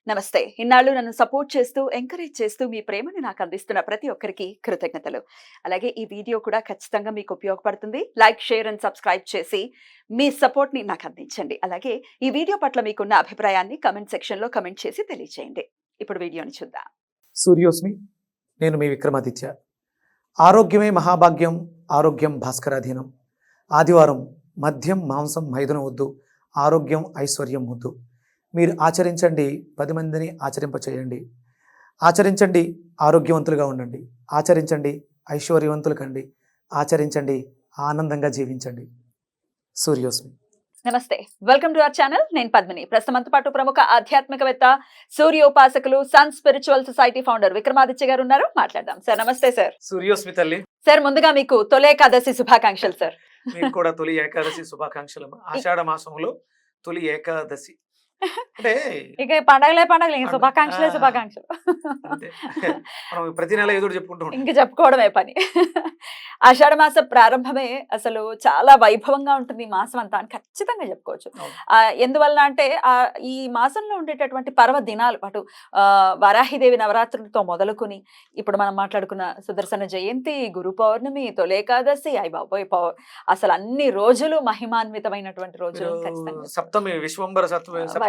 నమస్తే. ఇన్నాళ్ళు నన్ను సపోర్ట్ చేస్తూ, ఎంకరేజ్ చేస్తూ మీ ప్రేమని నాకు అందిస్తున్న ప్రతి ఒక్కరికి కృతజ్ఞతలు. అలాగే ఈ వీడియో కూడా ఖచ్చితంగా మీకు ఉపయోగపడుతుంది. లైక్, షేర్ అండ్ సబ్స్క్రైబ్ చేసి మీ సపోర్ట్‌ని నాకు అందించండి. అలాగే ఈ వీడియో పట్ల మీకున్న అభిప్రాయాన్ని కామెంట్ సెక్షన్‌లో కామెంట్ చేసి తెలియజేయండి. ఇప్పుడు వీడియోని చూద్దాం. సూర్యోస్మి, నేను మీ విక్రమాదిత్య. ఆరోగ్యమే మహాభాగ్యం, ఆరోగ్యం భాస్కరాధీనం. ఆదివారం మద్యం మాంసం మైదనం వద్దు, ఆరోగ్యం ఐశ్వర్యం వద్దు. మీరు ఆచరించండి, 10 మందిని ఆచరింపచేయండి. ఆచరించండి, ఆరోగ్యవంతులుగా ఉండండి. ఆచరించండి, ఐశ్వర్యవంతులు కండి. ఆచరించండి, ఆనందంగా జీవించండి. సూర్యోస్మి. నమస్తే. Welcome to our channel. నేను పద్మిని. ప్రస్తుతంతో పాటు ప్రముఖ ఆధ్యాత్మికవేత్త, సూర్యోపాసకులు, sun spiritual society founder Vikramaditya గారు ఉన్నారు. మాట్లాడదాం. సార్ నమస్తే సార్. సూర్యోస్మి తల్లి. సార్ ముందుగా మీకు తొలి ఏకాదశి శుభాకాంక్షలు సార్. మీకు కూడా తొలి ఏకాదశి శుభాకాంక్షలు. ఆషాఢ మాసంలో తొలి ఏకాదశి అంటే ఇక పండగలే శుభాకాంక్షలు. అంతే. మనం ప్రతి నెల ఏదో చెప్పుకుంటూ ఉంటాం. ఇంక చెప్పుకోవడమే పని. ఆషాఢ మాస ప్రారంభమే అసలు చాలా వైభవంగా ఉంటుంది ఈ మాసం అంతా అని ఖచ్చితంగా చెప్పుకోవచ్చు. ఎందువల్ల అంటే ఈ మాసంలో ఉండేటటువంటి పర్వదినాలు అటు వరాహిదేవి నవరాత్రులతో మొదలుకొని ఇప్పుడు మనం మాట్లాడుకున్న సుదర్శన జయంతి, గురు పౌర్ణమి, తొలి ఏకాదశి, అయ్య బాబోయ్, అసలు అన్ని రోజులు మహిమాన్వితమైనటువంటి రోజులు. ఖచ్చితంగా సప్తమి, విశ్వంబర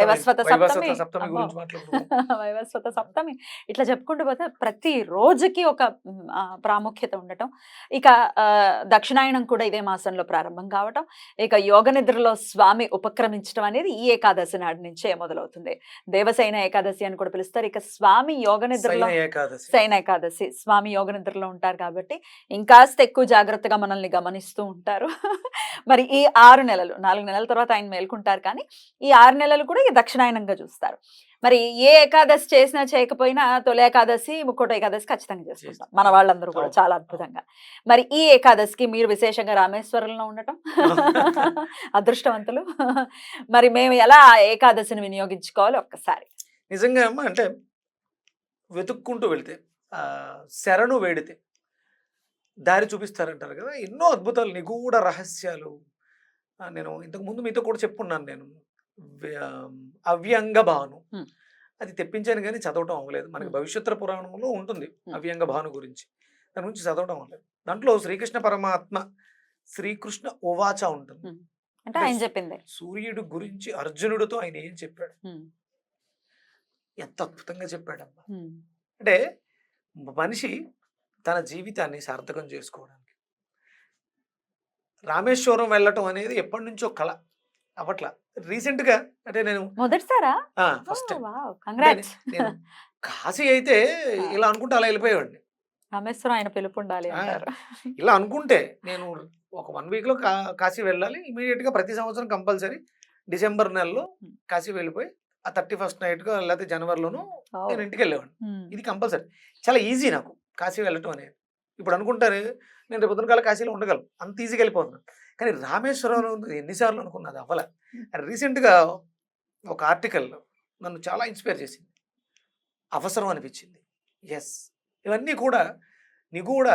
వైవస్వత సప్తమి, సప్తమి గురించి మాట్లాడుకుంటాం. వైవస్వత సప్తమి ఇట్లా చెప్పుకుంటూ పోతే ప్రతి రోజుకి ఒక ప్రాముఖ్యత ఉండటం. ఇక దక్షిణాయనం కూడా ఇదే మాసంలో ప్రారంభం కావటం, ఇక యోగ నిద్రలో స్వామి ఉపక్రమించడం అనేది ఈ ఏకాదశి నాటి నుంచే మొదలవుతుంది. దేవసైన ఏకాదశి అని కూడా పిలుస్తారు. ఇక స్వామి యోగ నిద్రలో సైన ఏకాదశి, స్వామి యోగ నిద్రలో ఉంటారు కాబట్టి ఇంకాస్త ఎక్కువ జాగ్రత్తగా మనల్ని గమనిస్తూ ఉంటారు. మరి ఈ 6 నెలలు, 4 నెలల తర్వాత ఆయన మేల్కుంటారు, కానీ ఈ 6 నెలలు కూడా దక్షిణాయనంగా చూస్తారు. మరి ఏ ఏకాదశి చేసినా చేయకపోయినా తొలి ఏకాదశి, ముక్కోటి ఏకాదశి ఖచ్చితంగా చేసుకుంటాం మన వాళ్ళందరూ కూడా చాలా అద్భుతంగా. మరి ఈ ఏకాదశికి మీరు విశేషంగా రామేశ్వరంలో ఉండటం అదృష్టవంతులు. మరి మేము ఎలా ఆ ఏకాదశిని వినియోగించుకోవాలి ఒక్కసారి. నిజంగా అంటే వెతుక్కుంటూ వెళితే, శరణు వేడితే దారి చూపిస్తారంటారు కదా. ఎన్నో అద్భుతాలు, నిగూఢ రహస్యాలు. నేను ఇంతకు ముందు మీతో కూడా చెప్పుకున్నాను. నేను అవ్యంగ భాను అది తెప్పించాను, కానీ చదవటం అవ్వలేదు. మనకి భవిష్యత్తు పురాణంలో ఉంటుంది అవ్యంగ భాను గురించి, దాని గురించి చదవటం అవ్వలేదు. దాంట్లో శ్రీకృష్ణ పరమాత్మ శ్రీకృష్ణ ఓవాచ ఉంటుంది. అంటే ఆయన చెప్పింది సూర్యుడు గురించి అర్జునుడితో ఆయన ఏం చెప్పాడు, ఎంత అద్భుతంగా చెప్పాడమ్మా. అంటే మనిషి తన జీవితాన్ని సార్థకం చేసుకోవడానికి రామేశ్వరం వెళ్ళటం అనేది ఎప్పటి నుంచో కళ. అప్పట్లా రీసెంట్ గా అంటే నేను మొదటిసారా ఫస్ట్ నేను కాశీ అయితే ఇలా అనుకుంటే అలా వెళ్ళిపోయేవాడిని. రామేశ్వరం ఆయన పిలుపు ఉండాలి ఇలా అనుకుంటే నేను ఒక 1 వీక్ లో కాశీ వెళ్ళాలి ఇమీడియట్ గా. ప్రతి సంవత్సరం కంపల్సరీ డిసెంబర్ నెలలో కాశీ వెళ్ళిపోయి ఆ 31st నైట్ గా లేకపోతే జనవరిలోనూ నేను ఇంటికి వెళ్ళేవాడిని. ఇది కంపల్సరీ. చాలా ఈజీ నాకు కాశీ వెళ్ళటం అనేది. ఇప్పుడు అనుకుంటారు నేను రేపు పొద్దున కాల కాశీలో ఉండగలను, అంత ఈజీగా వెళ్ళిపోతున్నాను. కానీ రామేశ్వరంలో ఎన్నిసార్లు అనుకున్నది అవ్వలే. రీసెంట్గా ఒక ఆర్టికల్ నన్ను చాలా ఇన్స్పైర్ చేసింది, అవసరం అనిపించింది. ఎస్, ఇవన్నీ కూడా నిగూఢ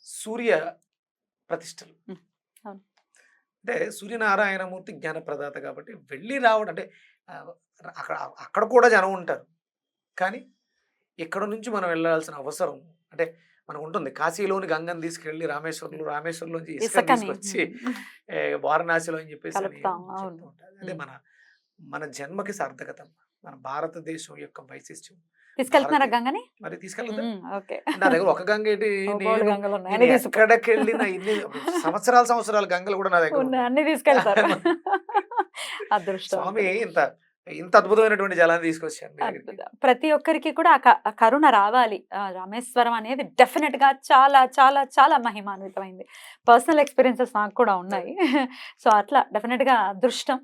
సూర్య ప్రతిష్టలు. అంటే సూర్యనారాయణమూర్తి జ్ఞానప్రదాత కాబట్టి వెళ్ళి రావడం అంటే అక్కడ కూడా జనం ఉంటారు, కానీ ఇక్కడ నుంచి మనం వెళ్ళాల్సిన అవసరం అంటే మనకు ఉంటుంది. కాశీలోని గంగను తీసుకెళ్ళి రామేశ్వరంలోంచి ఇసుక తీసుకొచ్చి వారణాసిలో అని చెప్పేసి అదే మన జన్మకి సార్థకత, మన భారతదేశం యొక్క వైశిష్ట్యం. తీసుకెళ్తున్నారా గంగని? మరి తీసుకెళ్తాను. నా దగ్గర ఒక గంగ ఏంటి, ఎక్కడికి వెళ్ళిన ఇన్ని సంవత్సరాలు గంగలు కూడా నా దగ్గర అన్ని తీసుకెళ్తారు. అదృష్టం. స్వామి ఇంత అద్భుతమైనటువంటి జలాన్ని తీసుకొచ్చాను. ప్రతి ఒక్కరికి కూడా ఆ కరుణ రావాలి. రామేశ్వరం అనేది డెఫినెట్ గా చాలా చాలా చాలా మహిమాన్వితమైంది. పర్సనల్ ఎక్స్పీరియన్సెస్ నాకు కూడా ఉన్నాయి. సో అట్లా డెఫినెట్ గా అదృష్టం.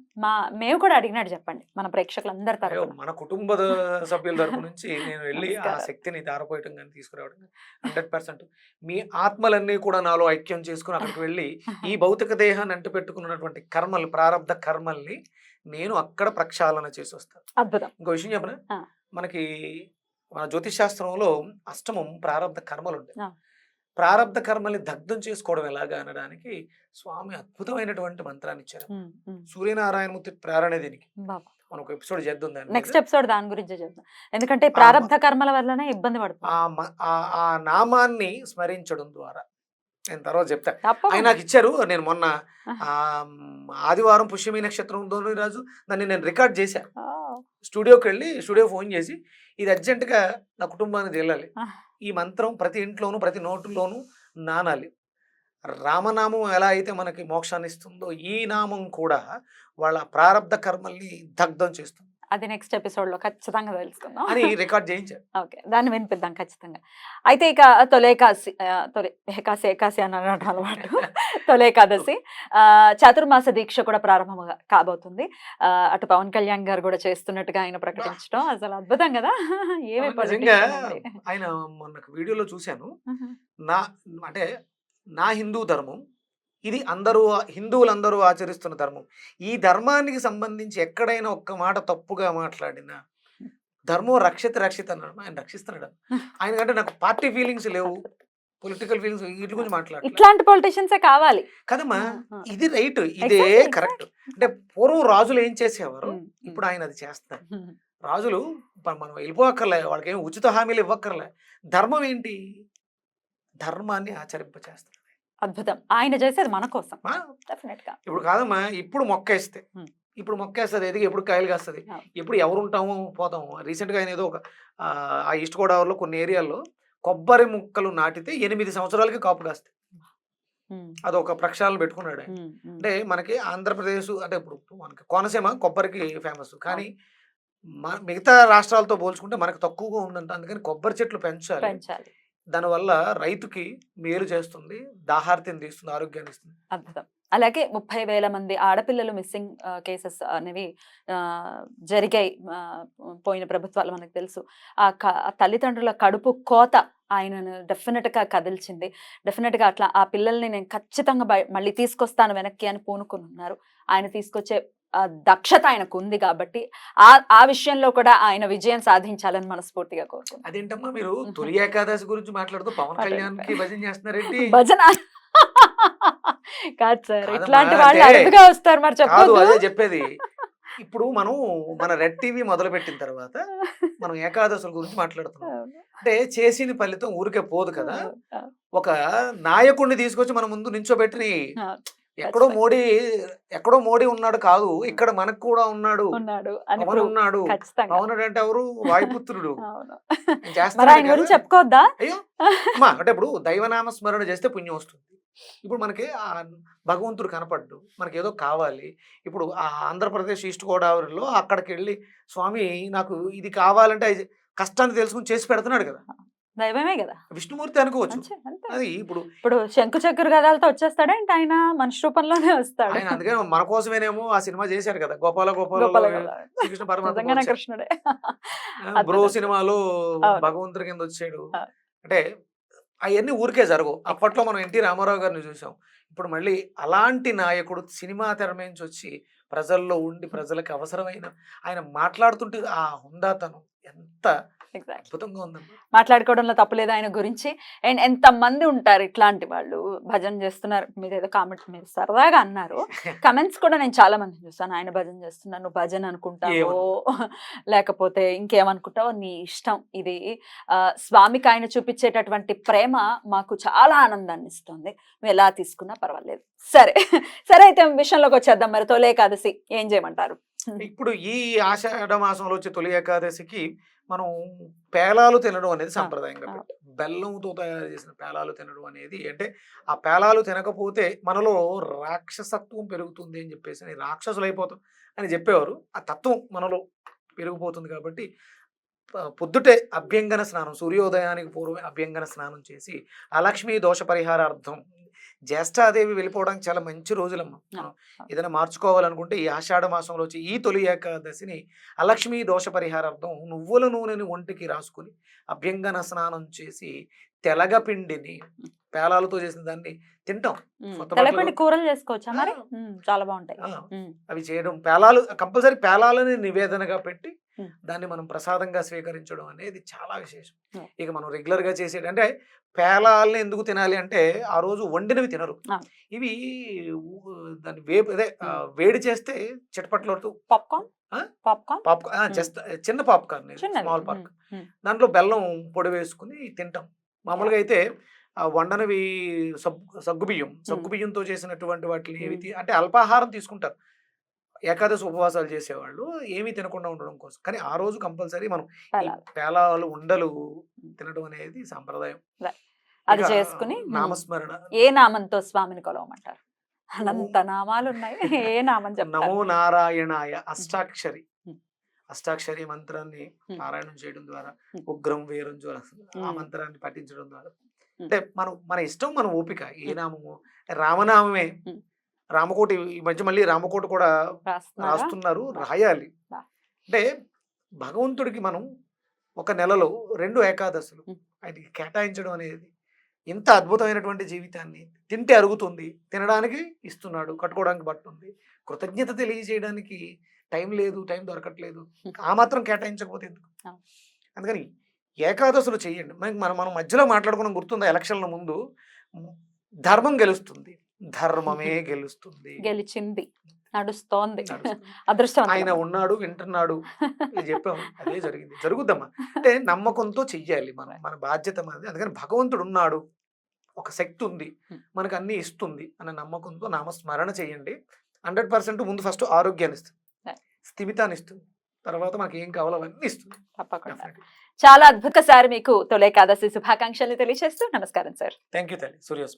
మేము కూడా అడిగినట్టు చెప్పండి మన ప్రేక్షకులందరి తరఫున. మన కుటుంబ సభ్యుల తరపు నుంచి నేను వెళ్ళి ఆ శక్తిని ధారపోయటం కానీ తీసుకురావడం 100%. మీ ఆత్మలన్నీ కూడా నాలో ఐక్యం చేసుకుని అక్కడికి వెళ్ళి ఈ భౌతిక దేహాన్ని అంటు పెట్టుకున్నటువంటి కర్మలు, ప్రారంధ కర్మల్ని నేను అక్కడ ప్రక్షాళన చేసి వస్తాను. అద్భుతం. ఇంకో విషయం చెప్పనా, మనకి మన జ్యోతిష్ శాస్త్రంలో అష్టమం ప్రారంభ కర్మలు ఉంటాయి. ప్రారబ్ధ కర్మల్ని దగ్ధం చేసుకోవడం ఎలాగా అనడానికి స్వామి అద్భుతమైనటువంటి మంత్రాన్ని ఇచ్చారు. సూర్యనారాయణమూర్తి ప్రేరణ దీనికి మనం ఒక ఎపిసోడ్ చేద్దాం దాని మీద. నెక్స్ట్ ఎపిసోడ్ దాని గురించి చెప్తాం, ఎందుకంటే ప్రారబ్ధ కర్మల వల్లనే ఇబ్బంది పడుతుంది. ఆ నామాన్ని స్మరించడం ద్వారా నేను తర్వాత చెప్తా. ఆయన తప్పకుండా. నాకు ఇచ్చారు. నేను మొన్న ఆదివారం పుష్యమి నక్షత్రం రాజు దాన్ని నేను రికార్డ్ చేశా. ఆ, స్టూడియోకి వెళ్ళి స్టూడియో ఫోన్ చేసి ఇది అర్జెంటుగా నా కుటుంబానికి వెళ్ళాలి, ఆ, ఈ మంత్రం ప్రతి ఇంట్లోనూ ప్రతి నోటులోనూ నానాలి. రామనామం ఎలా అయితే మనకి మోక్షాన్ని ఇస్తుందో ఈ నామం కూడా వాళ్ళ ప్రారబ్ధ కర్మల్ని దగ్ధం చేస్తుంది అది నెక్స్ట్ ఎపిసోడ్ లో ఖచ్చితంగా తెలుసుకుందాం. అని రికార్డ్ చేయించారు. ఓకే, దాన్ని వినిపిద్దాం ఖచ్చితంగా. అయితే ఇక తొలేకాశి ఏకాశి అని అనడం అలవాటు. తొలేకాదశి చాతుర్మాస దీక్ష కూడా ప్రారంభం కాబోతుంది. అటు పవన్ కళ్యాణ్ గారు కూడా చేస్తున్నట్టుగా ఆయన ప్రకటించడం అసలు అద్భుతం కదా. ఏమి నిజంగా politician అండి. ఆయన మొన్న వీడియోలో చూశాను. నా అంటే నా హిందూ ధర్మం ఇది హిందువులందరూ ఆచరిస్తున్న ధర్మం. ఈ ధర్మానికి సంబంధించి ఎక్కడైనా ఒక్క మాట తప్పుగా మాట్లాడినా ధర్మం రక్షిత అన్నాడు. ఆయన రక్షిస్తున్నాడు. ఆయన కంటే నాకు పార్టీ ఫీలింగ్స్ లేవు, పొలిటికల్ ఫీలింగ్స్, వీటి గురించి మాట్లాడాలి ఇట్లాంటి పొలిటీషియన్సే కావాలి కదమ్మా. ఇది రైట్, ఇదే Exactly, కరెక్ట్. అంటే పూర్వం రాజులు ఏం చేసేవారు, ఇప్పుడు ఆయన అది చేస్తారు. రాజులు మనం వెళ్ళిపోక్కర్లే, వాళ్ళకి ఏమి ఉచిత హామీలు ఇవ్వక్కర్లే. ధర్మం ఏంటి, ధర్మాన్ని ఆచరింపచేస్తారు. అద్భుతం. ఆయన చేసేది మన కోసం ఆ? డెఫినెట్ గా. ఇప్పుడు కాదమ్మా, ఇప్పుడు మొక్కేస్తే Hmm. ఇప్పుడు మొక్కేస్తుంది, ఎదిగి ఎప్పుడు కాయలు కాస్తుంది, అవును. ఎప్పుడు ఎవరు ఉంటామో పోతాము. రీసెంట్గా ఆయన ఏదో ఒక ఆ ఈస్ట్ గోదావరిలో కొన్ని ఏరియాల్లో కొబ్బరి ముక్కలు నాటితే 8 సంవత్సరాలకి కాపు కాస్తాయి. అదొక ప్రక్షాళన పెట్టుకున్నాడు ఆయన. అంటే మనకి ఆంధ్రప్రదేశ్ అంటే ఇప్పుడు మనకి కోనసీమ కొబ్బరికి ఫేమస్, కానీ మిగతా రాష్ట్రాలతో పోల్చుకుంటే మనకు తక్కువగా ఉందంట. అందుకని కొబ్బరి చెట్లు పెంచాలి. పెంచాలి. దానివల్ల రైతుకి మేలు చేస్తుంది, దాహార్తిని తీస్తుంది, ఆరోగ్యాన్ని ఇస్తుంది. అద్భుతం. అలాగే 30,000 మంది ఆడపిల్లలు మిస్సింగ్ కేసెస్ అనేవి జరిగాయి పోయిన ప్రభుత్వాలు, మనకు తెలుసు. ఆ తల్లిదండ్రుల కడుపు కోత ఆయనను డెఫినెట్ గా కదిల్చింది. డెఫినెట్ గా అట్లా ఆ పిల్లల్ని నేను ఖచ్చితంగా మళ్ళీ తీసుకొస్తాను వెనక్కి అని పూనుకుని ఉన్నారు. ఆయన తీసుకొచ్చే దక్షత ఆయనకు ఉంది కాబట్టి ఆ విషయంలో కూడా ఆయన విజయం సాధించాలని మనస్ఫూర్తిగా కోరుకుంటున్నాను. అదేంటమ్మా మీరు తొలి ఏకాదశి గురించి మాట్లాడుతూ పవన్ కళ్యాణ్ కి భజన చేస్తున్నారేంటి? భజన కాదు సార్, కాదమ్మా, ఇట్లాంటి వాళ్ళు అంటే అరుదుగా వస్తారు, మరి కాదు, చెప్పొద్దు. అదే చెప్పేది. ఇప్పుడు మనం మన రెడ్ టీవీ మొదలు పెట్టిన తర్వాత మనం ఏకాదశుల గురించి మాట్లాడుతున్నాం. అంటే చేసిన ఫలితం ఊరికే పోదు కదా. ఒక నాయకుడిని తీసుకొచ్చి మన ముందు నించోబెట్టి ఎక్కడో మోడీ ఉన్నాడు కాదు, ఇక్కడ మనకు కూడా ఉన్నాడు అని పవన్ ఉన్నాడు. ఖచ్చితంగా. పవన్ అంటే ఎవరు? వాయుపుత్రుడు. అవును. నేను చేస్తాను మరి ఆయన కదా. గురించి చెప్పుకోవద్దా? అయ్యో అమ్మా, అంటే ఇప్పుడు దైవనామ స్మరణ చేస్తే పుణ్యం వస్తుంది. ఇప్పుడు మనకి ఆ భగవంతుడు కనపడ్డు, మనకి ఏదో కావాలి. ఇప్పుడు ఆ ఆంధ్రప్రదేశ్ ఈస్ట్ గోదావరిలో అక్కడికి వెళ్ళి స్వామి నాకు ఇది కావాలంటే కష్టాన్ని తెలుసుకుని చేసి పెడుతున్నాడు కదా. దైవమే కదా, విష్ణుమూర్తి అనుకోవచ్చు. అంతే. అది ఇప్పుడు శంకు చక్కెర గదాలతో వచ్చేస్తాడా ఏంటి? ఆయన మనిషి రూపంలోనే వస్తాడు. ఆయన అందుకే మన కోసమేనేమో ఆ సినిమా చేశారు కదా, గోపాల గోపాల గోపాల. శ్రీకృష్ణ పరమాత్మ నిజంగానే వచ్చాడు. కృష్ణుడే. బ్రో అద్భుతం. సినిమాలో అవును. భగవంతుడి కింద వచ్చాడు. అవును. అంటే అవన్నీ ఊరికే జరగవు. అప్పట్లో మనం ఎన్టీ రామారావు గారిని చూసాం. ఇప్పుడు మళ్ళీ అలాంటి నాయకుడు సినిమా తెర నుంచి వచ్చి ప్రజల్లో ఉండి ప్రజలకు అవసరమైన ఆయన మాట్లాడుతుంటే ఆ హుందాతనం ఎంత Exactly. అద్భుతంగా ఉందమ్మా. మాట్లాడుకోవడంలో తప్పులేదు ఆయన గురించి. అండ్ ఎంత మంది ఉంటారు ఇట్లాంటి వాళ్ళు భజన చేస్తున్నారు. మీరు ఏదో కామెంట్ మీరు సరదాగా అన్నారు, కమెంట్స్ కూడా నేను చాలా మంది చూస్తాను. ఆయన భజన చేస్తున్నాను, నువ్వు భజన అనుకుంటావో లేకపోతే ఇంకేమనుకుంటావో నీ ఇష్టం. ఇది స్వామికి ఆయన చూపించేటటువంటి ప్రేమ మాకు చాలా ఆనందాన్ని ఇస్తుంది. నువ్వు ఎలా తీసుకున్నా పర్వాలేదు. సరే సరే, అయితే విషయంలోకి వచ్చేద్దాం. మరి తొలి ఏకాదశి ఏం చేయమంటారు? ఇప్పుడు ఈ ఆషాఢ మాసంలో వచ్చే తొలి ఏకాదశికి మనం పేలాలు తినడం అనేది సంప్రదాయంగా పెట్టాం. బెల్లంతో తయారు చేసిన పేలాలు తినడం అనేది, అంటే ఆ పేలాలు తినకపోతే మనలో రాక్షసత్వం పెరుగుతుంది అని చెప్పేసి రాక్షసులు అయిపోతాం అని చెప్పేవారు. ఆ తత్వం మనలో పెరిగిపోతుంది కాబట్టి పొద్దుటే అభ్యంగన స్నానం, సూర్యోదయానికి పూర్వమే అభ్యంగన స్నానం చేసి అలక్ష్మీ దోష పరిహారార్థం, జ్యేష్ఠాదేవి వెళ్ళిపోవడానికి చాలా మంచి రోజులమ్మ. మనం ఏదైనా మార్చుకోవాలనుకుంటే ఈ ఆషాఢ మాసంలో వచ్చి ఈ తొలి ఏకాదశిని అలక్ష్మీ దోష పరిహారార్థం నువ్వుల నూనెని ఒంటికి రాసుకుని అభ్యంగన స్నానం చేసి తెలగపిండిని పేలాలతో చేసిన దాన్ని తింటాం. తెలగపిండి కూరలు చేసుకోవచ్చా మరి? చాలా బాగుంటాయి అవి చేయడం, పేలాలు కంపల్సరీ పేలాలని నివేదనగా పెట్టి దాన్ని మనం ప్రసాదంగా స్వీకరించడం అనేది చాలా విశేషం. Hmm. ఇక మనం రెగ్యులర్ గా చేసేది అంటే పేలాలని ఎందుకు తినాలి అంటే ఆ రోజు వండినవి తినరు. Ah. ఇవి దాన్ని వేపు అదే వేడి చేస్తే చిటపట్లాడుతూ పాప్కార్న్ ఆ? పాప్కార్న్ పాప్కార్న్ జస్ట్ చిన్న పాప్కార్న్, చిన్నది. Small popcorn. దాంట్లో బెల్లం పొడి వేసుకుని తింటాం. మామూలుగా అయితే ఆ వండనవి సగ్గు బియ్యంతో చేసినటువంటి వాటిని అంటే అల్పాహారం తీసుకుంటారు ఏకాదశి ఉపవాసాలు చేసేవాళ్ళు, ఏమీ తినకుండా ఉండడం కోసం. కానీ ఆ రోజు కంపల్సరీ మనం ఈ పేలాలు. పేలాలు ఉండలు తినడం అనేది సాంప్రదాయం. అది ఇక చేసుకుని నామస్మరణ, ఏ నామంతో స్వామిని కొలవమంటారు? అనంత నామాలు ఉన్నాయి. ఏ నామం నమో చెప్తారు? నారాయణాయ అష్టాక్షరి Hmm. అష్టాక్షరి మంత్రాన్ని పారాయణం చేయడం ద్వారా, ఉగ్రం వీరం ద్వారా ఆ మంత్రాన్ని పఠించడం ద్వారా, అంటే మన ఇష్టం, మన ఓపిక. ఏ నామము, రామనామమే. రామకోటి ఈ మధ్య మళ్ళీ రామకోటి కూడా రాస్తున్నారా? రాస్తున్నారు, రాయాలి. బా. అంటే భగవంతుడికి మనం ఒక నెలలో 2 ఏకాదశులు ఆయనకి కేటాయించడం అనేది ఇంత అద్భుతమైనటువంటి జీవితాన్ని, తింటే అరుగుతుంది, తినడానికి ఇస్తున్నాడు, కట్టుకోవడానికి బట్ట ఉంది, కృతజ్ఞత తెలియజేయడానికి టైం లేదు, టైం దొరకట్లేదు, ఆ మాత్రం కేటాయించకపోతే ఎందుకు? అవును. అందుకని ఏకాదశులు చెయ్యండి. మనం మనం మధ్యలో మాట్లాడుకున్నాం గుర్తుందా, ఎలక్షన్ల ముందు ధర్మం గెలుస్తుంది, ధర్మమే గెలుస్తుంది. గెలిచింది, నడుస్తోంది. నడుస్తుంది. అదృష్టం ఆయన ఉన్నాడు, వింటున్నాడు, ఇది చెప్పాము, అదే జరిగింది, జరుగుద్దమ్మా. అంటే నమ్మకంతో చెయ్యాలి, మన బాధ్యత మనది. అందుకని భగవంతుడు ఉన్నాడు, ఒక శక్తి ఉంది, మనకు అన్ని ఇస్తుంది అన్న నమ్మకంతో నామస్మరణ చేయండి. 100% ముందు ఫస్ట్ ఆరోగ్యాన్ని ఇస్తుంది, స్థిమితాన్ని ఇస్తుంది, తర్వాత మనకి ఏం కావాలో అవన్నీ ఇస్తుంది. తప్పకుండా. Definitely. చాలా అద్భుత సార్, మీకు తొలి ఏకాదశి శుభాకాంక్షలు తెలియజేస్తూ నమస్కారం సార్. థ్యాంక్ యూ తల్లి. సూర్యోస్.